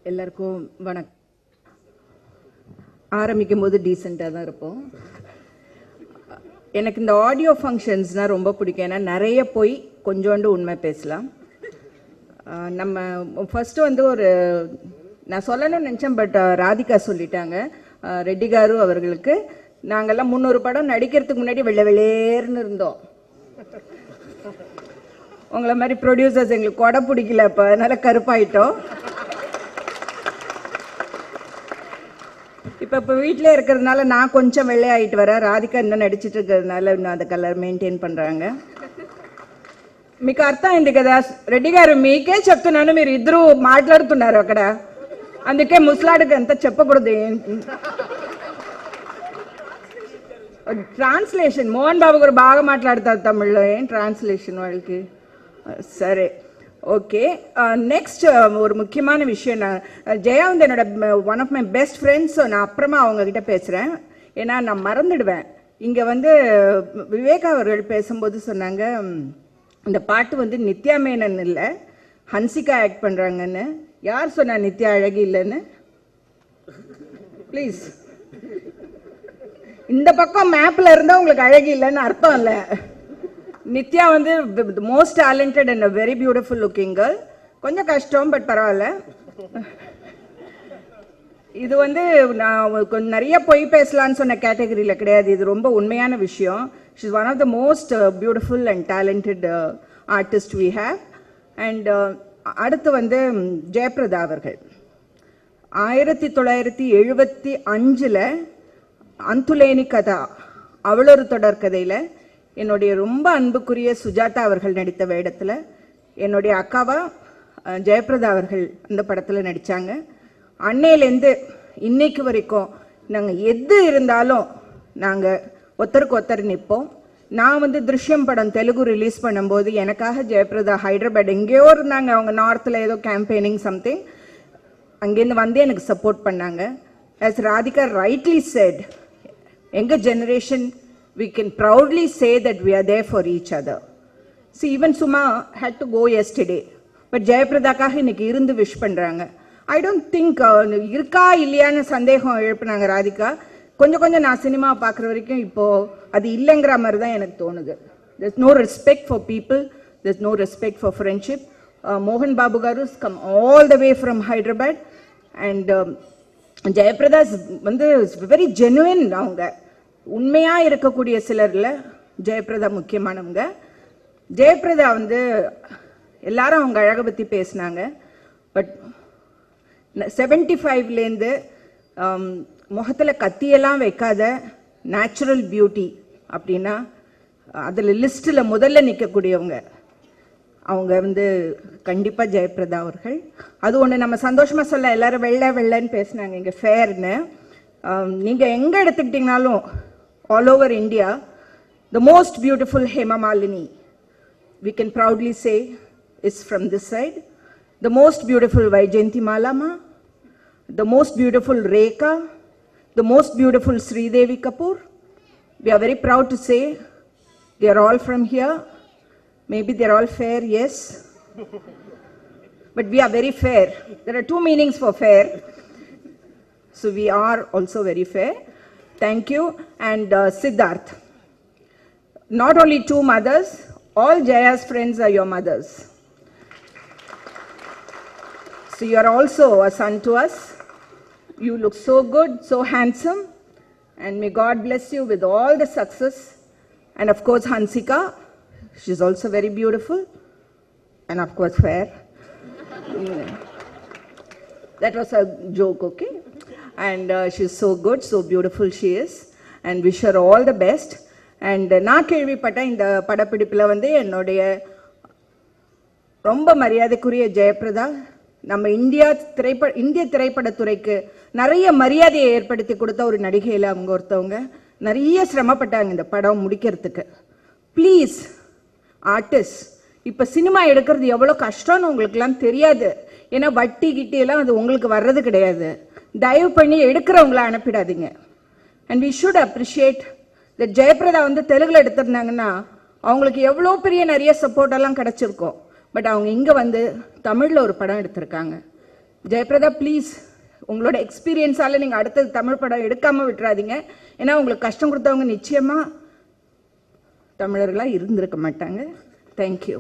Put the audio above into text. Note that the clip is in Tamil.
எல்லாருக்கும் வணக்கம். ஆரம்பிக்கும் போது டீசெண்டாக தான் இருப்போம். எனக்கு இந்த ஆடியோ ஃபங்க்ஷன்ஸ்னால் ரொம்ப பிடிக்கும். ஏன்னா நிறைய போய் கொஞ்சோண்டு உண்மை பேசலாம். நம்ம ஃபஸ்ட்டு வந்து நான் சொல்லணும்னு நினச்சேன், பட் ராதிகா சொல்லிட்டாங்க. ரெட்டி காரு அவர்களுக்கு நாங்கள்லாம் 300 படம் நடிக்கிறதுக்கு முன்னாடி வெள்ளேர்னு இருந்தோம். உங்களை மாதிரி ப்ரொடியூசர்ஸ் எங்களுக்கு கொடை பிடிக்கல, இப்போ அதனால் கருப்பாயிட்டோம். இப்போ வீட்டிலே இருக்கிறதுனால நான் கொஞ்சம் வெள்ளையாயிட்டு வரேன். ராதிகா இன்னும் நடிச்சிட்டு இருக்கிறதுனால இன்னும் அந்த கலர் மெయింటైన్ பண்ணுறாங்க. మీకు అర్థమైంది కదా రెడ్డి గారు, మీకే చెప్తున్నాను, మీరు ఇద్దరు మాట్లాడుతున్నారు అక్కడ, అందుకే ముసలాడికి అంతా చెప్పకూడదు. ట్రాన్స్లేషన్ మోహన్ బాబు గారు బాగా మాట్లాడతారు తమిళ్లో. ఏం ట్రాన్స్లేషన్ వాళ్ళకి? సరే, ஓகே. நெக்ஸ்ட் ஒரு முக்கியமான விஷயம், நான் ஜெயா வந்து என்னோட one of my best friends. நான் அப்புறமா அவங்கக்கிட்ட பேசுகிறேன், ஏன்னா நான் மறந்துடுவேன். இங்கே வந்து விவேகா அவர்கள் பேசும்போது சொன்னாங்க, இந்த பாட்டு வந்து நித்யா மேனன் இல்லை, ஹன்சிகா ஆக்ட் பண்ணுறாங்கன்னு. யார் சொன்னா நித்யா அழகி இல்லைன்னு? ப்ளீஸ், இந்த பக்கம் மேப்பில் இருந்தால் உங்களுக்கு அழகி இல்லைன்னு அர்த்தம் இல்லை. நித்யா வந்து most talented and very beautiful looking girl. கொஞ்சம் கஷ்டம், பட் பரவாயில்ல. இது வந்து நான் கொஞ்சம் நிறைய பொய் பேசலான்னு சொன்ன கேட்டகரியில் கிடையாது, இது ரொம்ப உண்மையான விஷயம். She is one of the most beautiful and talented artist we have. And அடுத்து வந்து ஜெயபிரதா அவர்கள் 1975 அந்துலேனி கதா அவளொரு தொடர்கதையில் என்னுடைய ரொம்ப அன்புக்குரிய சுஜாதா அவர்கள் நடித்த வேடத்தில் என்னுடைய அக்காவா ஜெயபிரதா அவர்கள் அந்த படத்தில் நடித்தாங்க. அன்னையிலேருந்து இன்னைக்கு வரைக்கும் நாங்கள் எது இருந்தாலும் நாங்கள் ஒருத்தருக்கு ஒருத்தர் நிற்போம். நான் வந்து திருஷ்யம் படம் தெலுங்கு ரிலீஸ் பண்ணும்போது எனக்காக ஜெயபிரதா ஹைதராபாத் எங்கேயோ இருந்தாங்க, அவங்க நார்த்தில் ஏதோ கேம்பெயினிங் சம்திங், அங்கேருந்து வந்து எனக்கு சப்போர்ட் பண்ணாங்க. ஆஸ் ராதிகா ரைட்லி செட், எங்கள் generation we can proudly say that we are there for each other. See, even Suma had to go yesterday, but Jayaprada kaga இன்னைக்கு இருந்து விஷ் பண்றாங்க. I don't think இருக்கா இல்லையான்னு சந்தேகம் எழுப்புனாங்க ராதிகா. கொஞ்சம் கொஞ்சம் நான் சினிமா பார்க்குற வரைக்கும் இப்போ அது இல்லைங்கிற மாதிரி தான் எனக்கு தோணுது. There's no respect for people, there's no respect for friendship. Mohan Babu garu has come all the way from Hyderabad, and Jayaprada வந்து very genuine. அவங்க உண்மையாக இருக்கக்கூடிய சிலரில் ஜெயபிரதா முக்கியமானவங்க. ஜெயபிரதா வந்து எல்லாரும் அவங்க அழகை பற்றி பேசினாங்க, பட் 75லேருந்து முகத்தில் கத்தியெல்லாம் வைக்காத நேச்சுரல் பியூட்டி அப்படின்னா அதில் லிஸ்ட்டில் முதல்ல நிற்கக்கூடியவங்க அவங்க வந்து கண்டிப்பாக ஜெயபிரதா அவர்கள். அது ஒன்று நம்ம சந்தோஷமாக சொல்ல. எல்லாரும் வெள்ளைன்னு பேசினாங்க இங்கே ஃபேர்னு. நீங்கள் எங்கே எடுத்துக்கிட்டிங்கனாலும் all over India, the most beautiful Hema Malini, we can proudly say, is from this side. The most beautiful Vaijayanti Malama, the most beautiful Rekha, the most beautiful Sridevi Kapoor. We are very proud to say they are all from here. Maybe they are all fair, yes, but we are very fair. There are two meanings for fair, so we are also very fair. Thank you. And Siddharth, not only two mothers, all Jaya's friends are your mothers. So you are also a son to us. You look so good, so handsome, and may God bless you with all the success. And of course Hansika, she's also very beautiful and of course fair. That was a joke, okay? And she's so good, so beautiful she is, and wish her all the best. And நான் கேள்விப்பட்ட இந்த படப்பிடிப்பில் வந்து என்னுடைய ரொம்ப மரியாதைக்குரிய ஜெயபிரதா நம்ம இந்திய திரைப்படத்துறைக்கு நிறைய மரியாதையை ஏற்படுத்தி கொடுத்த ஒரு நடிகையில் அவங்க ஒருத்தவங்க. நிறைய சிரமப்பட்டாங்க இந்த படம் முடிக்கிறதுக்கு. ப்ளீஸ் ஆர்டிஸ்ட், இப்போ சினிமா எடுக்கிறது எவ்வளோ கஷ்டம்னு உங்களுக்குலாம் தெரியாது. ஏன்னா வட்டி கிட்டியெல்லாம் அது உங்களுக்கு வர்றது கிடையாது. தயவு பண்ணி எடுக்கிறவங்கள அனுப்பிடாதீங்க. And we should appreciate that Jayaprada வந்து தெலுங்கில் எடுத்திருந்தாங்கன்னா அவங்களுக்கு எவ்வளோ பெரிய நிறைய சப்போர்ட்டெல்லாம் கிடச்சிருக்கோம். பட் அவங்க இங்கே வந்து தமிழில் ஒரு படம் எடுத்திருக்காங்க. ஜெயபிரதா ப்ளீஸ் உங்களோட எக்ஸ்பீரியன்ஸால் நீங்கள் அடுத்தது தமிழ் படம் எடுக்காமல் விட்டுறாதீங்க. ஏன்னா உங்களுக்கு கஷ்டம் கொடுத்தவங்க நிச்சயமாக தமிழர்களாக இருந்திருக்க மாட்டாங்க. தேங்க்யூ.